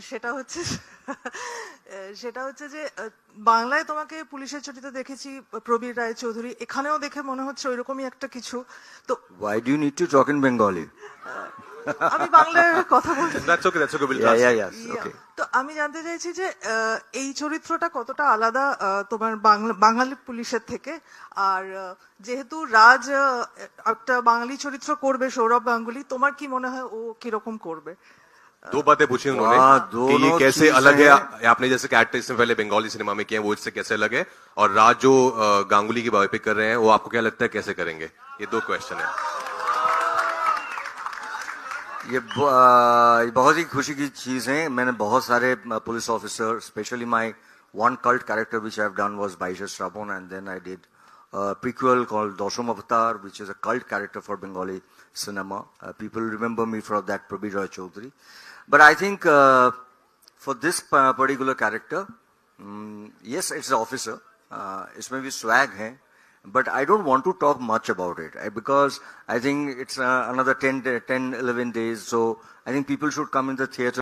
সেটা হচ্ছে সেটা হচ্ছে যে বাংলায় তোমাকে পুলিশের চরিত্রে দেখেছি প্রবীর রায়চৌধুরী, এখানেও দেখে মনে হচ্ছে ওইরকমই একটা কিছু। তো Why do you need to talk in Bengali? আমি বাংলায় কথা বলছি। That's okay. That's okay. We'll Yeah, translate. yes, yeah, okay. তো আমি জানতে চাইছি যে এই চরিত্রটা কতটা আলাদা তোমার বাঙালি পুলিশের থেকে, আর যেহেতু রাজ একটা বাঙালি চরিত্র করবে, সৌরভ গাঙ্গুলি, তোমার কি মনে হয় ও কিরকম করবে? दो बातें पूछी उन्होंने वाह, कि ये दोनों कैसे चीजें अलग है। हैं। आपने जैसे कैरेक्टर इससे पहले बंगाली सिनेमा में किए हैं, वो इससे कैसे अलग है, और राज जो गांगुली की बायोपिक कर रहे हैं वो आपको क्या लगता है कैसे करेंगे? ये दो क्वेश्चन है। ये बहुत ही खुशी की चीज है। मैंने बहुत सारे police officer, specially my one cult character which I have done was बाइशर Shravan, and then I did prequel called Dosham Avatar, which is a cult character for Bengali cinema. People remember me for that, Prabir Roy Chaudhary. But I think for this particular character, yes, it's an officer. Isme bhi swag hai, but I don't want to talk much about it because I think it's another 10, 11 days. So I think people should come in the theater